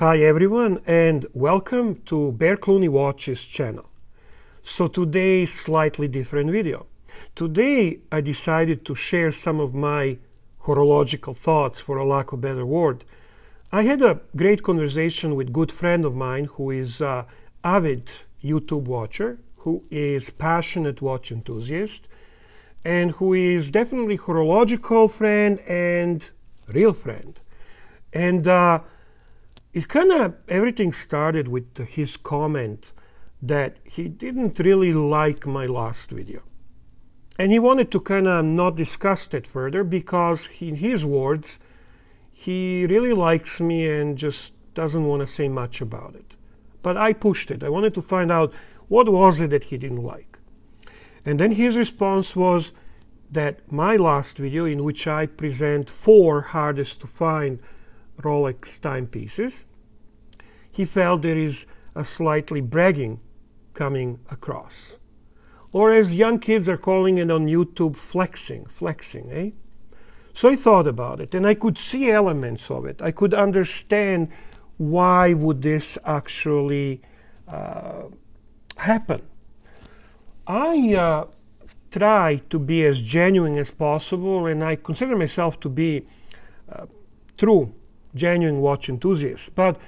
Hi everyone and welcome to Bear Clooney Watches channel. So today slightly different video. Today I decided to share some of my horological thoughts, for a lack of a better word. I had a great conversation with a good friend of mine who is an avid YouTube watcher, who is passionate watch enthusiast, and who is definitely horological friend and real friend. And it kind of everything started with his comment that he didn't really like my last video. And he wanted to kind of not discuss that further because, in his words, he really likes me and just doesn't want to say much about it. But I pushed it. I wanted to find out what was it that he didn't like. And then his response was that my last video, in which I present 4 hardest to find Rolex timepieces, he felt there is a slightly bragging coming across. Or as young kids are calling it on YouTube, flexing, eh? So I thought about it and I could see elements of it. I could understand why would this actually happen. I try to be as genuine as possible, and I consider myself to be true, genuine watch enthusiast. But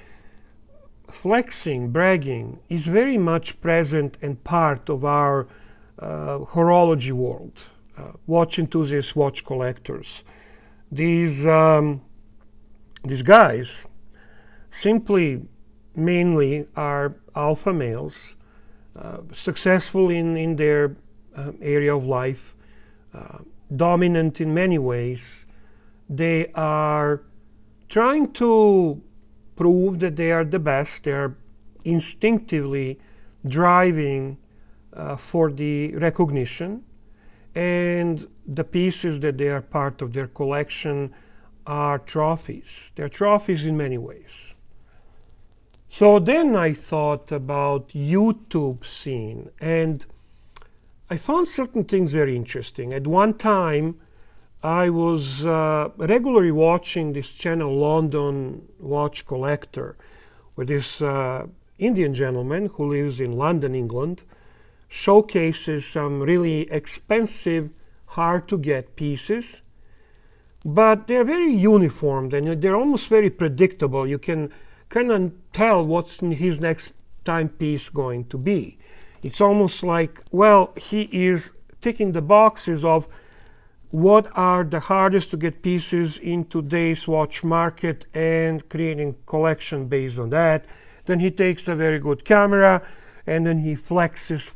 flexing, bragging is very much present and part of our horology world. Watch enthusiasts, watch collectors. These guys simply mainly are alpha males, successful in their area of life, dominant in many ways. They are trying to prove that they are the best. They are instinctively driving for the recognition, and the pieces that they are part of their collection are trophies. They're trophies in many ways. So then I thought about YouTube scene, and I found certain things very interesting. At one time, I was regularly watching this channel, London Watch Collector, where this Indian gentleman who lives in London, England, showcases some really expensive, hard-to-get pieces, but they're very uniform and they're almost very predictable. You can kind of tell what's his next timepiece going to be. It's almost like, well, he is ticking the boxes of what are the hardest to get pieces in today's watch market and creating collection based on that. Then he takes a very good camera and then he flexes.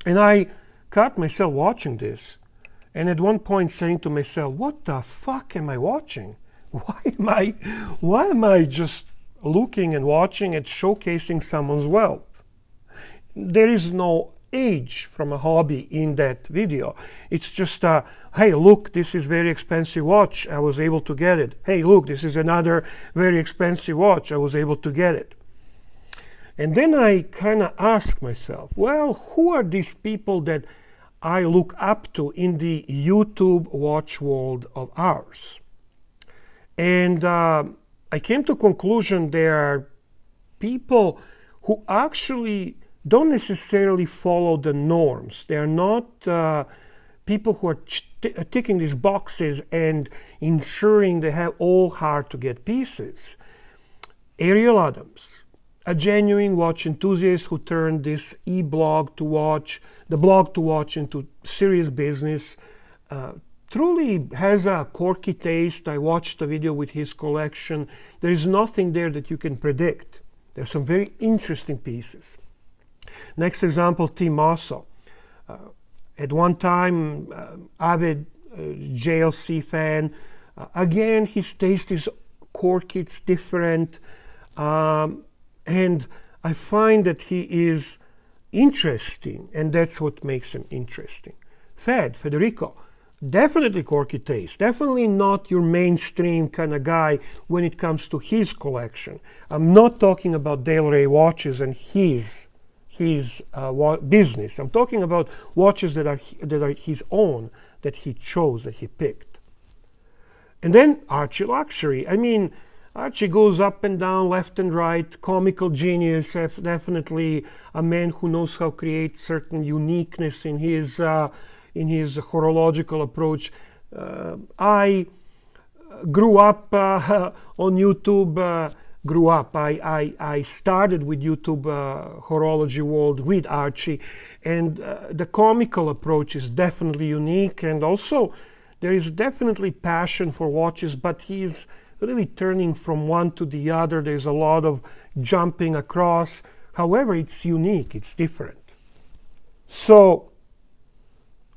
And I caught myself watching this, and at one point saying to myself, what the fuck am I watching? Why am I just looking and watching and showcasing someone's wealth? There is no age from a hobby in that video. It's just hey, look, this is very expensive watch, I was able to get it. Hey, look, this is another very expensive watch, I was able to get it. And then I kind of asked myself, well, who are these people that I look up to in the YouTube watch world of ours? And I came to a conclusion there are people who actually don't necessarily follow the norms. They are not people who are ticking these boxes and ensuring they have all hard-to-get pieces. Ariel Adams, a genuine watch enthusiast who turned this e-blog to watch, the blog to watch, into serious business, truly has a quirky taste. I watched a video with his collection. There is nothing there that you can predict. There's some very interesting pieces. Next example, Tim Mosso. At one time, avid JLC fan. Again, his taste is quirky, it's different. And I find that he is interesting, and that's what makes him interesting. Federico, definitely quirky taste, definitely not your mainstream kind of guy when it comes to his collection. I'm not talking about Dale Ray watches and his business. I'm talking about watches that are his own, that he chose, that he picked. And then Archie Luxury. I mean, Archie goes up and down, left and right, comical genius, definitely a man who knows how to create certain uniqueness in his horological approach. I grew up on YouTube. I started with YouTube horology world with Archie, and the comical approach is definitely unique, and also there is definitely passion for watches, but he's really turning from one to the other. There's a lot of jumping across. However, it's unique, it's different. So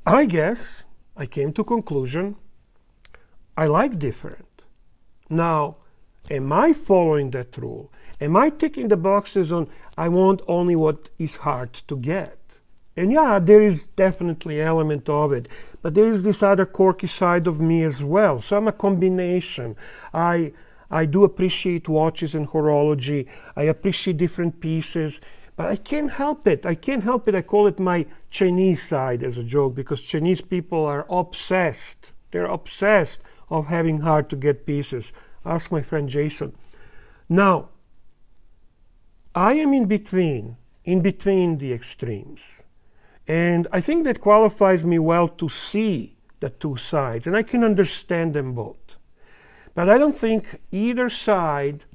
I guess I came to conclusion I like different. Now, am I following that rule? Am I ticking the boxes on I want only what is hard to get? And yeah, there is definitely an element of it, but there is this other quirky side of me as well. So I'm a combination. I do appreciate watches and horology. I appreciate different pieces, but I can't help it. I can't help it. I call it my Chinese side as a joke, because Chinese people are obsessed. They're obsessed of having hard to get pieces. Ask my friend Jason. Now, I am in between the extremes. And I think that qualifies me well to see the two sides, and I can understand them both. But I don't think either side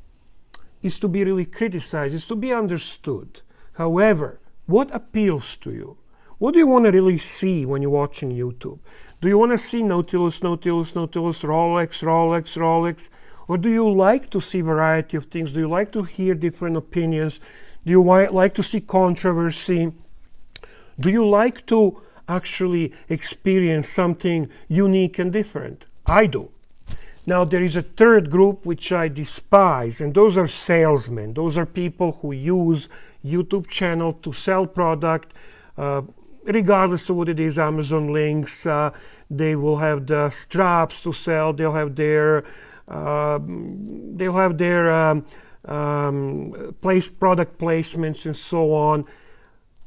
is to be really criticized, it's to be understood. However, what appeals to you? What do you want to really see when you're watching YouTube? Do you want to see Nautilus, Nautilus, Nautilus, Rolex, Rolex, Rolex? Or do you like to see variety of things? Do you like to hear different opinions? Do you like to see controversy? Do you like to actually experience something unique and different? I do. Now, there is a third group which I despise, and those are salesmen. Those are people who use YouTube channel to sell product, regardless of what it is, Amazon links. They will have the straps to sell. They'll have their product placements and so on.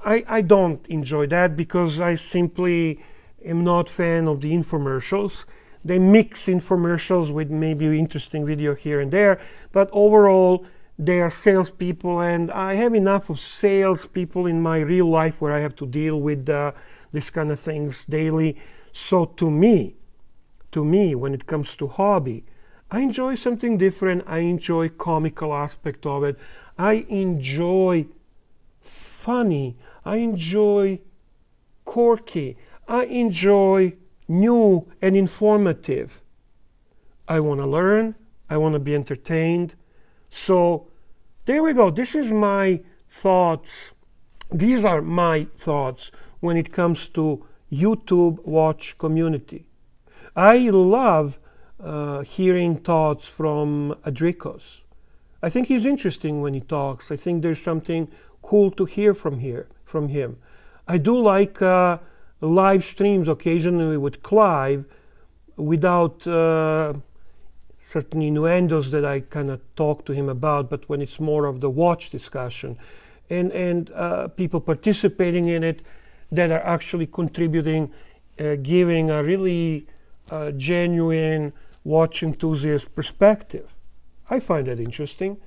I don't enjoy that, because I simply am not a fan of the infomercials. They mix infomercials with maybe interesting video here and there, but overall they are salespeople, and I have enough of salespeople in my real life where I have to deal with this kind of things daily. So to me, when it comes to hobby, I enjoy something different. I enjoy comical aspect of it. I enjoy funny. I enjoy quirky. I enjoy new and informative. I want to learn. I want to be entertained. So there we go. This is my thoughts. These are my thoughts when it comes to YouTube watch community. I love hearing thoughts from Adrikos. I think he's interesting when he talks. I think there's something cool to hear from him. I do like live streams occasionally with Clive without certain innuendos that I kind of talk to him about, but when it's more of the watch discussion and people participating in it that are actually contributing, giving a really genuine watch enthusiast perspective. I find that interesting.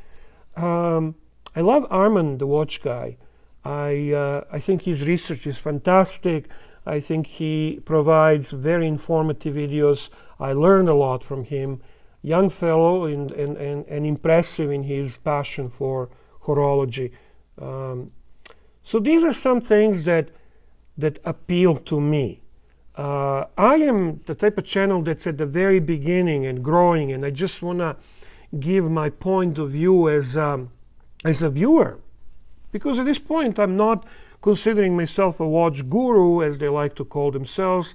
I love Arman, the watch guy. I think his research is fantastic. I think he provides very informative videos. I learned a lot from him. Young fellow and impressive in his passion for horology. So these are some things that appeal to me. I am the type of channel that's at the very beginning and growing, and I just want to give my point of view as a viewer. Because at this point, I'm not considering myself a watch guru, as they like to call themselves,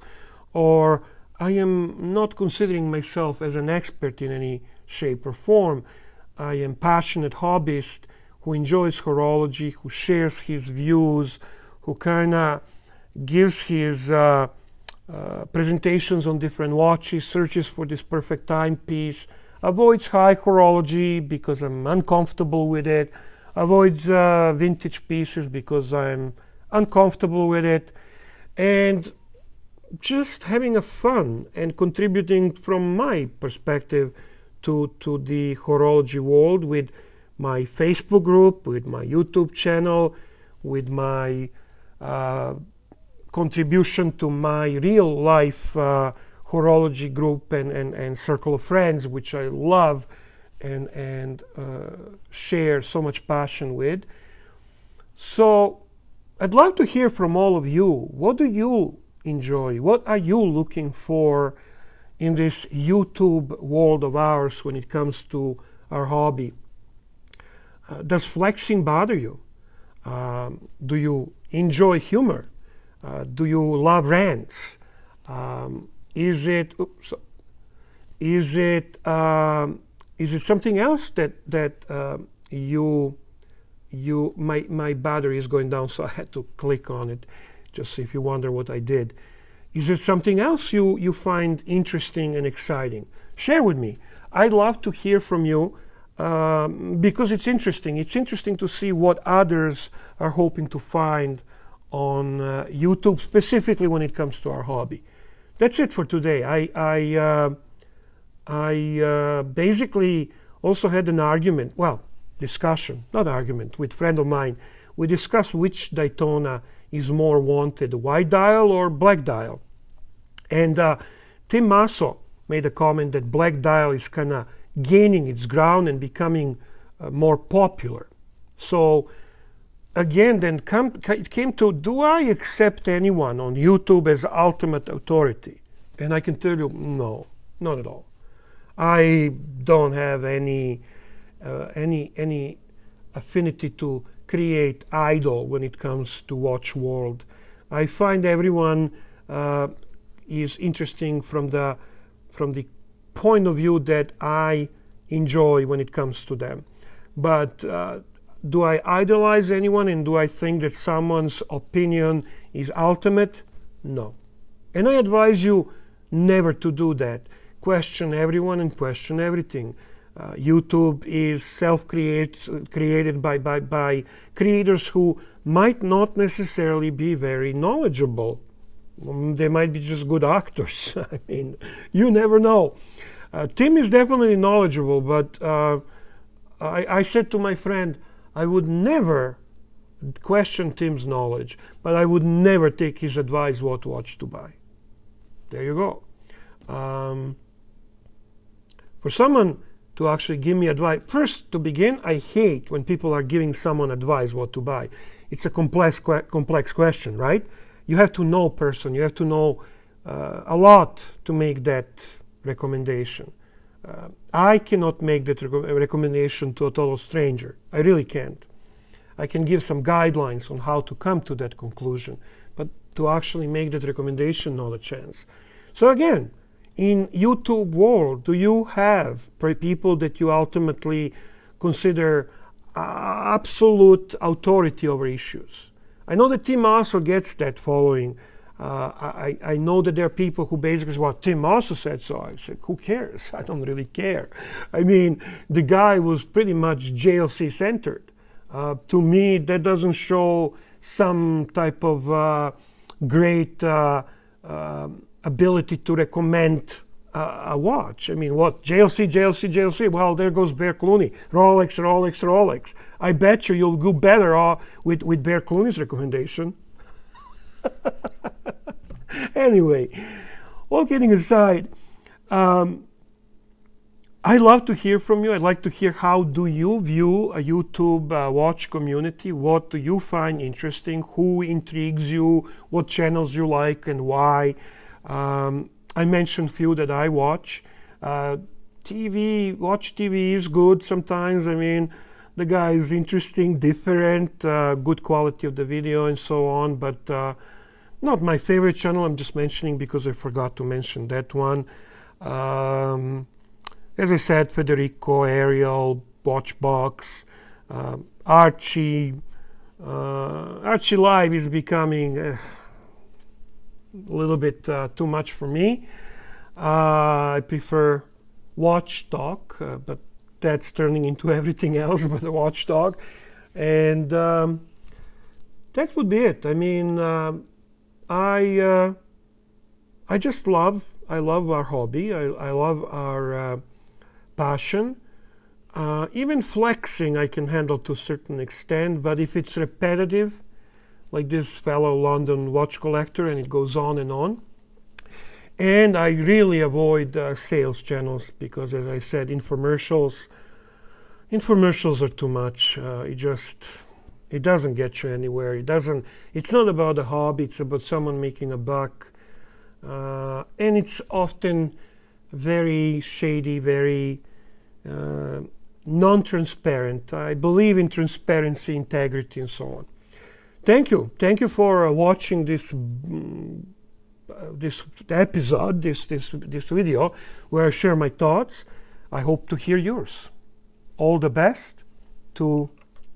or I am not considering myself as an expert in any shape or form. I am a passionate hobbyist who enjoys horology, who shares his views, who kind of gives his presentations on different watches, searches for this perfect timepiece, avoids high horology because I'm uncomfortable with it, avoids vintage pieces because I'm uncomfortable with it, and just having a fun and contributing from my perspective to the horology world with my Facebook group, with my YouTube channel, with my contribution to my real life horology group and circle of friends, which I love and share so much passion with. So I'd love to hear from all of you. What do you enjoy? What are you looking for in this YouTube world of ours when it comes to our hobby? Does flexing bother you? Do you enjoy humor? Do you love rants? Is it something else that my battery is going down, so I had to click on it, just if you wonder what I did. Is it something else you find interesting and exciting? Share with me. I'd love to hear from you because it's interesting. It's interesting to see what others are hoping to find on YouTube, specifically when it comes to our hobby. That's it for today. I basically also had an argument, well, discussion, not argument, with a friend of mine. We discussed which Daytona is more wanted, white dial or black dial. And Tim Masso made a comment that black dial is kind of gaining its ground and becoming more popular. So again, then it came to, do I accept anyone on YouTube as ultimate authority? And I can tell you, no, not at all. I don't have any affinity to create idol when it comes to watch world. I find everyone is interesting from the point of view that I enjoy when it comes to them. But do I idolize anyone, and do I think that someone's opinion is ultimate? No. And I advise you never to do that. Question everyone and question everything. YouTube is created by creators who might not necessarily be very knowledgeable. They might be just good actors. I mean, you never know. Tim is definitely knowledgeable, but I said to my friend, I would never question Tim's knowledge, but I would never take his advice what watch to buy. There you go. For someone to actually give me advice, first to begin, I hate when people are giving someone advice what to buy. It's a complex question, right? You have to know a person, you have to know a lot to make that recommendation. I cannot make that recommendation to a total stranger. I really can't. I can give some guidelines on how to come to that conclusion, but to actually make that recommendation, not a chance. So again, in YouTube world, do you have people that you ultimately consider absolute authority over issues? I know that Tim also gets that following. I know that there are people who basically say, well, Tim also said so. I said, who cares? I don't really care. I mean, the guy was pretty much JLC centered. To me, that doesn't show some type of great ability to recommend a watch. I mean, what? JLC. Well, there goes Bear Clooney. Rolex. I bet you'll do better with Bear Clooney's recommendation. Anyway, all kidding aside, I love to hear from you. I'd like to hear, how do you view a YouTube watch community? What do you find interesting? Who intrigues you? What channels you like and why? I mentioned a few that I watch. Watch TV is good sometimes. I mean, the guy is interesting, different, good quality of the video and so on, but not my favorite channel. I'm just mentioning because I forgot to mention that one. As I said, Federico, Ariel, Watchbox, Archie. Archie Live is becoming a little bit too much for me. I prefer Watchdog, but that's turning into everything else but a watchdog. And that would be it. I mean, I just love our hobby. I love our passion. Even flexing I can handle to a certain extent, but if it's repetitive, like this fellow London watch collector, and it goes on and on. And I really avoid sales channels because, as I said, infomercials are too much. It doesn't get you anywhere. It's not about a hobby, it's about someone making a buck. And it's often very shady, very non-transparent. I believe in transparency, integrity, and so on. Thank you for watching this episode, this video where I share my thoughts. I hope to hear yours. All the best to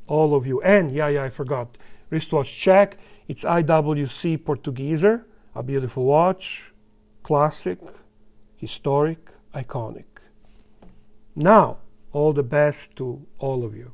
all of you. And yeah, I forgot. Wristwatch check. It's IWC Portugieser. A beautiful watch. Classic. Historic. Iconic. Now, all the best to all of you.